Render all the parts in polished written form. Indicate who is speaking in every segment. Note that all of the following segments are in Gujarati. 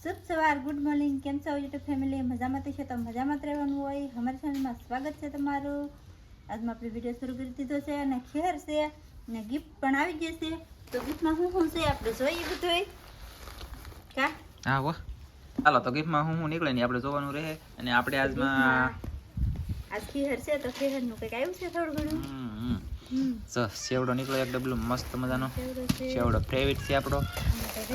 Speaker 1: શુભ સવાર, ગુડ મોર્નિંગ. કેમ છો યુટ્યુબ ફેમિલી? મજામાં છે તો મજામાં જ રહેવાનું હોય. અમારી ચેનલમાં સ્વાગત છે તમારું. આજમાં આપણે વિડીયો શરૂ કરી દીધો છે અને ખેર છે અને ગિફ્ટ પણ આવી ગઈ છે. તો ગિફ્ટમાં શું છે આપણે જોઈએ બધું કા.
Speaker 2: હા વાહ, ચાલો તો ગિફ્ટમાં હું નીકળે ને આપણે જોવાનું રહે. અને આપણે આજમાં
Speaker 1: આજ ખેર છે તો ખેરનું કંઈક આવ્યું છે થોડું ઘણું.
Speaker 2: સેવડો નીકળ્યો એક ડબલું મસ્ત મજાનો
Speaker 1: સેવડો છે.
Speaker 2: સેવડો ફેવરિટ છે આપણો.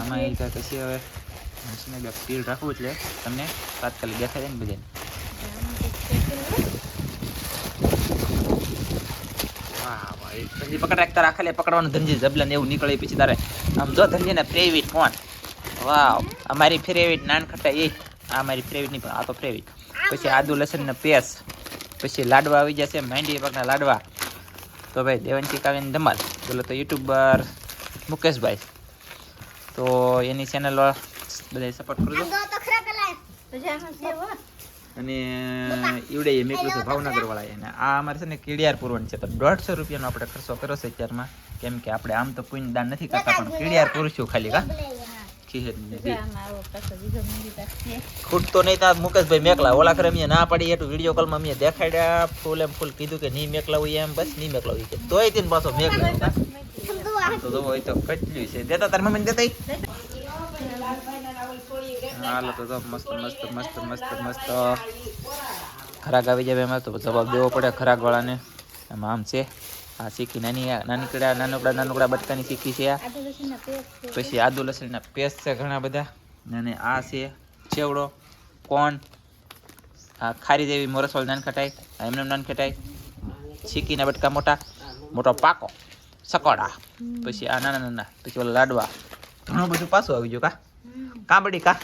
Speaker 2: આમાં એ કાંઈ પછી હવે બે સ્ટીલ રાખવું એટલે તમને તાત્કાલિક દેખાય જાય ને બધાને. વાહ વાહ, એ ધંજી પકડ રાખતા રાખે લે, પકડવાનું ધંજી જબલા ને એવું નીકળે પછી તારે આમ જો ધંજી ને ફેવરિટ ફોન. વાવ, અમારી ફેવરિટ નાનખટા એ આ મારી ફેવરિટ નહીં પણ આ તો ફેવરિટ. પછી આદુ લસણ ને પેસ્ટ, પછી લાડવા આવી જશે, માંડી પાકના લાડવા. તો ભાઈ દેવંતી કાવ્યની ધમાલ બોલો તો યુટ્યુબર મુકેશભાઈ, તો એની ચેનલ બધા સપોર્ટ કરજો. અને ઈવડે એ મેકલું છે ભાવનગર વાળા એને. આ અમારે છે ને કીડિયાર પૂરવાનું છે તો 150 રૂપિયાનો આપણે ખર્ચો કર્યો છે અત્યારમાં. કેમ કે આપણે આમ તો પુણ્ય દાન નથી કરતા પણ કીડિયાર પૂરશું ખાલી કા ખૂટતો નહીં. ત્યાં મુકેશભાઈ મેકલા ઓલા કરે મેં ના પાડી એટલું વિડીયો કોલમાં મેં દેખાડ્યા ફૂલ એમ ફૂલ કીધું કે નહીં મેકલાવું એમ બસ નહીં મેકલાવું કે તોય તેને પાછો મેકલા તો હોય તો કેટલું છે દેતા તાર મમ્મીને દેતા. હાલો તો મસ્ત મસ્ત મસ્ત મસ્ત મસ્ત ખરાક આવી જાય એમાં તો જવાબ દેવો પડે ખરાક વાળાને. એમાં આમ છે આ શીખી નાનકડા બટકાની શીખી છે. પછી આદુ લસણના પેસ્ટ છે ઘણા બધા. અને આ છે ચેવડો કોણ, આ ખારી જેવી મોરસવાળી નાન ખટાઈ, એમને નાન ખટાઈ, શીકીના બટકા મોટા મોટો પાકો સકોડા, પછી આ નાના નાના, પછી ઓલા લાડવા, ઘણું બધું પાછું આવી ગયું કા કાબડી કા.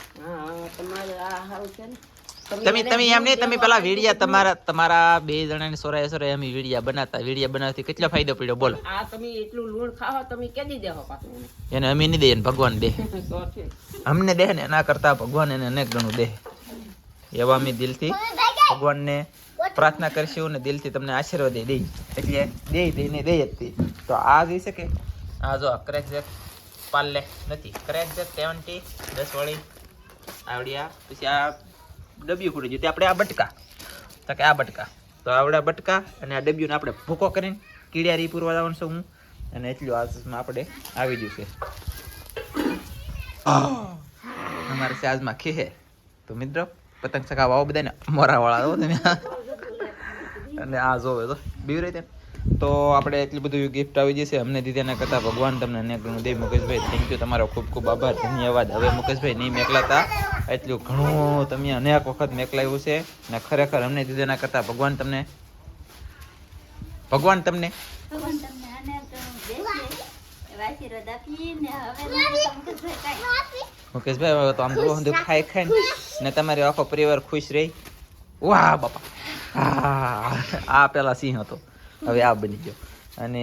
Speaker 2: તમે એમ નહીં, તમે પેલા વીડિયા તમારા બે જણાની સોરાએ અમે વીડિયા બનાવતી કેટલો ફાયદો પડ્યો બોલો.
Speaker 3: આ તમે એટલું લૂણ ખાઓ તમે કેદી દેહો પાછું
Speaker 2: એને અમે નહીં દઈએ ને ભગવાન દે અમને દે ને એના કરતા ભગવાન એને અનેક ગણું દે. એવા અમે દિલથી ભગવાનને પ્રાર્થના કરશું ને દિલથી તમને આશીર્વાદ દઈ એટલે દે દે જ. તો આ જઈ શકે આ જો ક્રેક જેક પાર્લે નથી, ક્રેક જેક 70 10 વાળી આવડ્યા. પછી આ ડબ્યું ખૂટી ગયું તે આપણે આ બટકા તો કે આ બટકા તો આવડા બટકા અને આ ડબ્યુને આપણે ભૂકો કરીને કીડિયારી પૂરવા જવાનું છું હું. અને એટલું આજમાં આપણે આવી ગયું છે અમારે છે આજમાં ખીહે. તો મિત્રો પતંગ ચગાવવા આવો બધાને મોરાવાળા આવો તમે. અને આ જોવે તો બીવરે તેમ તો આપણે એટલું બધું ગિફ્ટ આવી જશે અમને દીધી એના કરતાં ભગવાન તમને અનેક ઘણું દે. મુકેશભાઈ થેન્ક યુ, તમારો ખૂબ ખૂબ આભાર, ધન્યવાદ. હવે મુકેશભાઈ નહીં મેકલાતા એટલું ઘણું તમે અનેક વખત મેકલાવ્યું છે ને ખરેખર અમને દીધું એના કરતાં ભગવાન તમને મુકેશભાઈ હવે તો આમ બધું ખાઈ ને તમારી આખો પરિવાર ખુશ રહી. વાહ બાપા, આ પેલા સિંહ હતો હવે આ બની ગયો. અને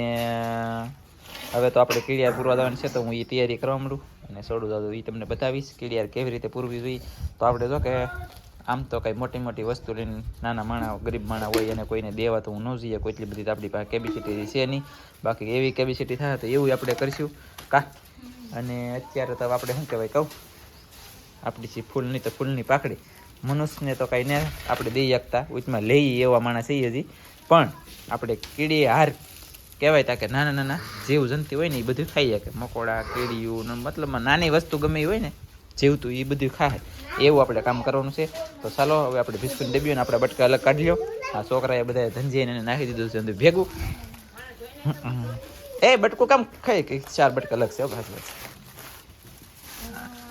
Speaker 2: હવે તો આપણે કીડિયાર પૂરવા જવાનું છે તો હું એ તૈયારી કરવા માંડું અને સોડું દાદું એ તમને બતાવીશ કીડિયાર કેવી રીતે પૂરવી જોઈએ. તો આપણે જો કે આમ તો કંઈ મોટી મોટી વસ્તુ લઈને નાના માણા ગરીબ માણા હોય અને કોઈને દેવા તો હું ન જઈએ કોઈ એટલી બધી આપણી પાસે કેપેસિટી છે નહીં. બાકી એવી કેપેસિટી થાય તો એવું આપણે કરીશું કા. અને અત્યારે તો આપણે શું કહેવાય કહું આપણી છે ફૂલની તો ફૂલની પાકડી મનુષ્યને તો કાંઈ ને આપણે દઈ શકતા ઉચમાં લઈએ એવા માણસ છીએ હજી. પણ આપણે કીડી હાર કહેવાય તા કે નાના નાના જીવ જંતુ હોય ને એ બધું ખાઈ શકે. મકોડા કીડીયું મતલબમાં નાની વસ્તુ ગમે એ હોય ને જીવતું એ બધું ખાય એવું આપણે કામ કરવાનું છે. તો ચાલો હવે આપણે બિસ્કુટ ડબ્યું ને આપણે બટકા અલગ કાઢી લો. આ છોકરાએ બધા ધંજીને એને નાખી દીધું છે અંદર ભેગું. એ બટકું કામ ખાઈ કે 4 બટકા અલગ છે ઘાસ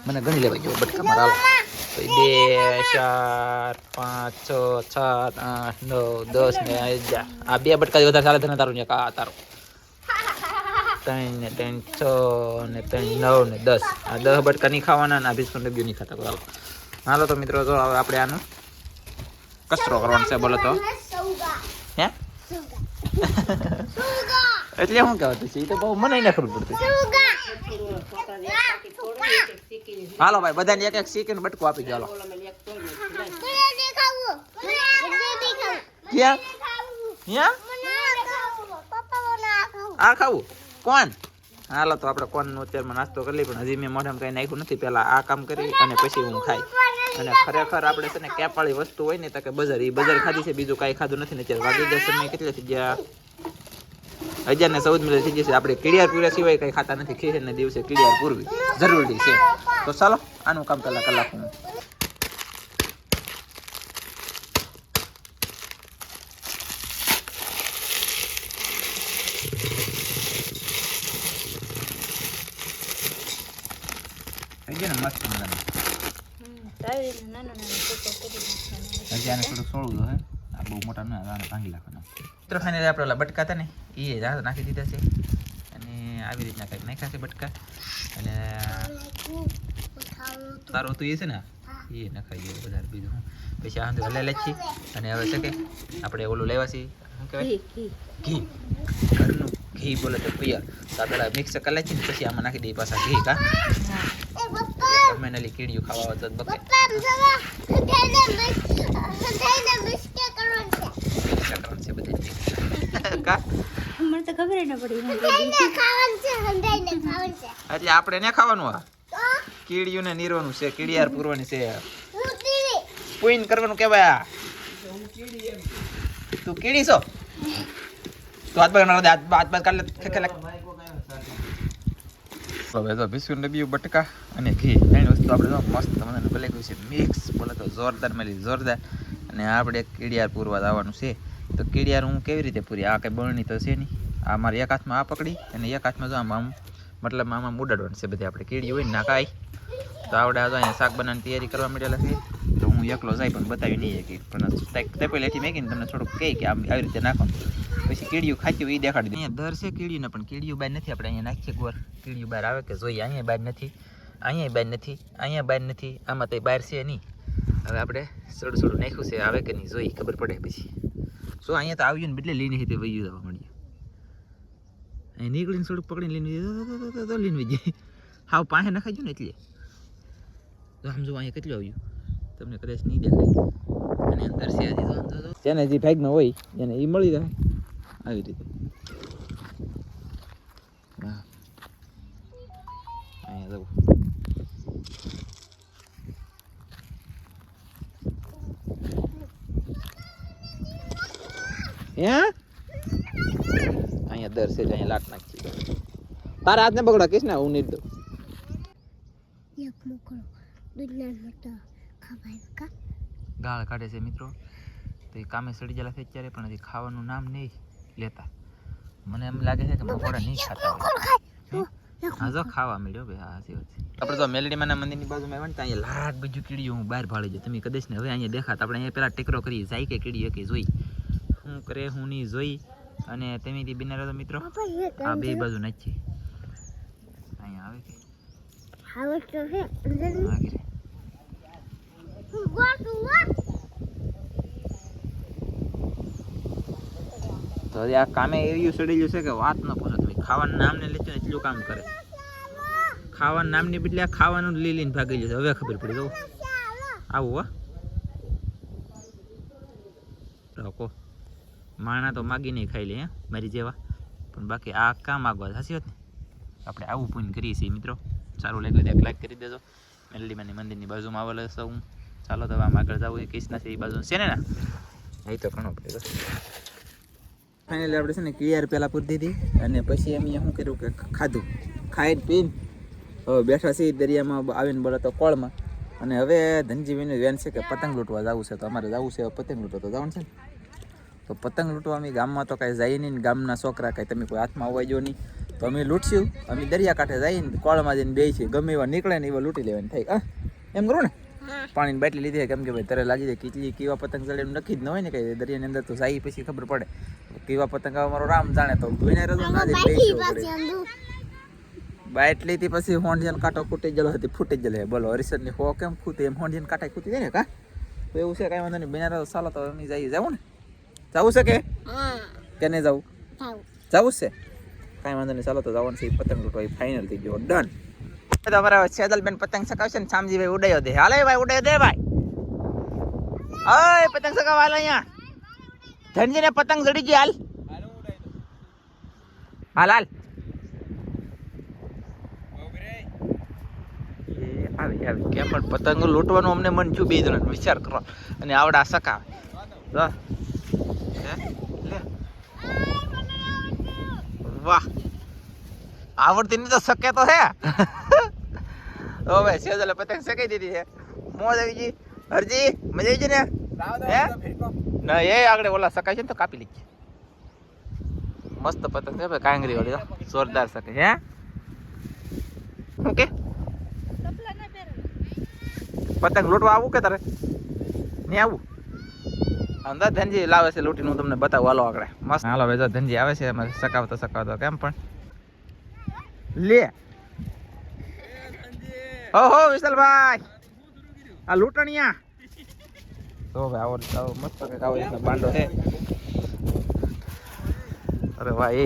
Speaker 2: મને ગણી લેવા ગયો બટકા મારા. 2 4 5 6 7 8 9 10 ને આ 2 બટકા વધારે ચાલે તને તારું કા તારું 3 ને 3 6 ને 3 9 ને 10 આ 10 બટકા નહીં ખાવાના ને આ બિસ્કુટ ડબ્યું નહીં ખાતા. ચાલો હાલો તો મિત્રો જો હવે આપણે આનો કચરો કરવાનો છે બોલો તો હે એટલે શું કહેવાતું છે એ તો બહુ મને ના ખબર પડતી. હાલો ભાઈ બધાને એક એક શીખીને બટકું આપી દો. ક્યાં આ ખાવું કોણ હાલો તો આપણે કોનનો અત્યારમાં નાસ્તો કરી લઈએ, પણ હજી મેં મોઢામાં કંઈ નાખ્યું નથી. પહેલાં આ કામ કરી અને પછી હું ખાઈ. અને ખરેખર આપણે છે ને કેપાળી વસ્તુ હોય ને તો કે બજાર, એ બજાર ખાધી છે, બીજું કાંઈ ખાધું નથી ને. અત્યારે વાગી ગયા સમય કેટલા થઈ ગયા? 11:14 થઈ જશે. આપણે કીડિયાર પૂર્યા સિવાય કંઈ ખાતા નથી. ખીરના દિવસે કીડિયાર પૂરવી જરૂરી છે. તો ચાલો આનું કામ પહેલાં કલાક હું થઈ ગયા ને મસ્ત મજાનું. હજી આને થોડુંક સોળવું તો હે, આ બહુ મોટા ન આને ભાંગી નાખવાના. મિત્રો ફાઇનલી આપણે ઓલા બટકા હતા ને એ નાખી દીધા છે, અને આવી રીતના કંઈક નાખ્યા છે બટકા. અને તારું તો એ છે ને એ નખાઈ ગયું બધા બીજું. પછી આ હલાયેલા જ છીએ. અને હવે છે કે આપણે ઓલું લેવા છીએ, શું કહેવાય, ઘી. ઘરનું ઘી બોલે તો પિયર. તો આ પેલા મિક્સ કરી લે છે ને પછી આમાં નાખી દઈએ પાછા ઘી. કા ફાઇનલી કીડીયું ખાવા તો બકે
Speaker 1: મને તો ખબર ન પડી.
Speaker 2: એટલે આપણે ને ખાવાનું આ કીડીયું ને નીરવાનું છે, કીડિયાર પૂરવાની છે, પૂઈન કરવાનું કેવાય. તું કીડી છો તો હાથ બાદ કાઢ લે. હવે તો બિસ્કુટ ને બીયું બટકા અને ઘી ત્રણ વસ્તુ આપણે તો મસ્ત મજાનું ભલે ગયું છે મિક્સ, બોલે તો જોરદાર મળી જોરદાર. અને આપણે કીડિયાર પૂરવા જવાનું છે. તો કીડિયાર હું કેવી રીતે પૂરી? આ કંઈ બળણી તો છે નહીં. આ મારે એક હાથમાં આ પકડી અને એક હાથમાં જો આમ મતલબ આમાં ઉડાડવાનું છે બધે. આપણે કીડી હોય ને ના કાંઈ તો આવડે આ અહીંયા શાક બનાવવાની તૈયારી કરવા માંડેલા છે. તો હું એકલો જાય પણ બતાવી નહીં કે પણ તપેલેથી મેકીને તમને થોડુંક કહે કે આમ આવી રીતે નાખવાનું. પછી કીડીયું ખાતી હોય એ દેખાડી દે. અહીંયા દર છે કીડીયું ને, પણ કીડીયું બહાર નથી. આપણે અહીંયા નાખીએ ગોર કીડીયું બહાર આવે કે જોઈએ. અહીંયા બહાર નથી, અહીંયા બહાર નથી, અહીંયા બહાર નથી, આમાં તો બહાર છે નહીં. હવે આપણે સડું સડું નાખ્યું છે, આવે કે નહીં જોઈ ખબર પડે પછી. શું અહીંયા તો આવ્યું ને બદલે લઈને તે વયું જવા મળ્યું. અહીં નીકળીને સડું પકડીને લઈને લઈને જાય. હાવ પાસે નખાઈ ગયું ને એટલે આમ જો અહીંયા કેટલું આવ્યું તમને કદાચ નહીં દેખાય. અને અંદર છે હજી તો જેને જે ભાગમાં હોય એને એ મળી જાય આવી રીતે. હા અહીંયા જવું. અહીંયા દર છે અહીંયા લાટ નાખી. તારા હાથને પકડો કીશ ને હું નહીં દઉં. ગાળ કાઢે છે મિત્રો. તો એ કામે સડી ગયેલા છે અત્યારે, પણ હજી ખાવાનું નામ નહીં લેતા. મને એમ લાગે છે કે મકોડા નહીં ખાતા હોય. હા જો ખાવા મળ્યો ભાઈ. હા સાચી વાત છે. આપણે તો મેલડીમાના મંદિરની બાજુમાં આવ્યા ને ત્યાં અહીંયા લાટ બીજું કીડીયું હું બહાર ભાળી જાય. તમે કદાચ ને હવે અહીંયા દેખાતા. આપણે અહીંયા પેલા ટેકરો કરી જાય કે કીડી કે જોઈ શું કરે હું નહીં જોઈ. અને તેમીથી બિનારો તો મિત્રો આ બે બાજુ નાખી અહીંયા આવે કે તો હજી આ કામે એવું સડેલું છે કે વાત ન પૂછો તમે. ખાવાનું નામ ને લેજો ને એટલું કામ કરે. ખાવાનું નામની બદલે આ ખાવાનું લઈ લઈને ભાગી જશે. હવે ખબર પડી જવું આવું હો માણા તો માગી નહીં ખાઈ લે હે મારી જેવા. પણ બાકી આ કામ માગવા સાચી વાત ને. આપણે આવું પૂન કરીએ છીએ મિત્રો. સારું લાગ્યું તો લાઈક કરી દેજો. મેલડીમાની મંદિરની બાજુમાં આવેલો છું હું. ચાલો તો આમ આગળ જવું. કૃષ્ણ છે એ બાજુ છે ને ના અહીં તો ઘણો પડે. ફાઇનલી આપણે છે ને ક્લિયર પહેલાં પૂરી દીધી અને પછી એમ શું કર્યું કે ખાધું. ખાઈને પીને હવે બેઠા છીએ દરિયામાં આવીને બોલો તો કોળમાં. અને હવે ધનજીવીનું વેન છે કે પતંગ લૂંટવા જવું છે. તો અમારે જવું છે પતંગ લૂંટવા. તો જવાનું છે ને તો પતંગ લૂંટવા અમે ગામમાં તો કાંઈ જાય નહીં. ગામના છોકરા કાંઈ તમે કોઈ હાથમાં આવવા જો નહીં. તો અમે લૂંટશું. અમે દરિયાકાંઠે જઈને કોળમાં જઈને બેસીએ. ગમે એવા નીકળે ને એવા લૂંટી લેવાની થાય. એમ કરું ને પાણીની બાટલી લીધી કેમ કે ભાઈ તરે લાગી જાય કેટલી કેવા પતંગ ચડે એમ નક્કી જ ન હોય ને કંઈ. દરિયાની અંદર તો જાય પછી ખબર પડે કેવા પતંગ આવે. મારો રામ જાણે તો ધોઈને રજો ના દે બાટલીથી પછી હોંડિયાનો કાંટો ફૂટી ગયેલો હતી. ફૂટી જ જાય બોલો. હરિસરની હો કેમ ખૂટી એમ હોંડિયાનો કાંટા ખૂટી જાય ને. કા તો એવું છે કાંઈ વાંધો નહીં. બેના ચાલો તો અમે જઈએ. જવું ને જવું છે કે નહીં જવું? જવું છે કાંઈ વાંધો નહીં. ચાલો તો જવાનું છે. પતંગ લૂંટવા ફાઇનલ થઈ ગયો ડન. તો અમારા સેદલબેન પતંગ ચગાવશે ને શામજીભાઈ ઉડાયો દે. હાલે ભાઈ ઉડાયો દે ભાઈ. ઓય પતંગ ચગાવવા હાલ અહીંયા. ધનજીને પતંગ જડી ગઈ હાલ હાલ હાલ. આવી કેમ પણ પતંગો લૂંટવાનું અમને મન થયું બે જણ વિચાર કરો અને આવડા સકાવે જો. હે? લે. વાહ આવડતી નહીં તો શકે તો હે. ઓ ભાઈ સેજલે પતંગ સકાઈ દીધી છે. મોજ આવી ગઈ. હરજી મજા આવી ગઈ ને હે ના એ આગળ ઓલા સકાય છે ને તો કાપી લીધી. મસ્ત પતંગ છે ભાઈ કાંગરી વાળી જોરદાર શકે હે. ઓકે પતંગ લૂંટવા આવું કે તારે નહીં આવું? અંદર ધનજી લાવે છે લૂંટીને હું તમને બતાવું. હાલો આગળ મસ્ત. હાલો ભાઈ જો ધનજી આવે છે એમાં સકાવતો કેમ પણ લે. ઓહો વિશાલભાઈ આ લૂંટણિયા તો ભાઈ આવો મસ્ત કંઈક આવો રીતનો બાંડો છે. અરે વાહ એ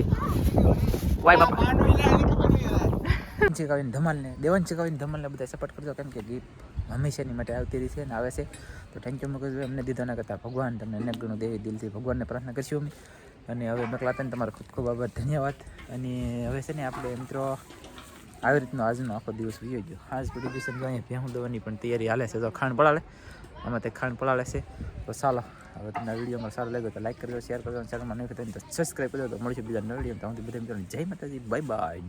Speaker 2: વાય બાપા ચીકાવીને ધમાલને દેવાન ચીકાવીને ધમાલને બધા સપોર્ટ કરજો કેમ કે ગીત હંમેશાની માટે આવતી રહી છે ને આવે છે તો થેન્ક યુ મગજ એમને દીધો ના કરતા ભગવાન તમને અનેક ગણું દેવી દિલથી ભગવાનને પ્રાર્થના કરશું અમે. અને હવે નકલાતાને તમારો ખૂબ ખૂબ આભાર ધન્યવાદ. અને હવે છે ને આપણે મિત્રો આવી રીતનો આજનો આખો દિવસ વીયો ગયો. આજ બધી દિવસ અહીંયા ભેહું દવાની પણ તૈયારી હાલે છે. તો ખાંડ પડાલે આમાં તે ખાંડ પડાલે છે. તો ચાલો હવે તમને વિડીયોમાં સારો લાગ્યો તો લાઈક કરજો, શેર કરજો, ચેનલમાં નહીં કરતા તો સબસ્ક્રાઈબ કરજો. તો મળીશું બીજા નવા વિડીયો. તો હું બધા મિત્રો જય માતાજી, બાય બાય.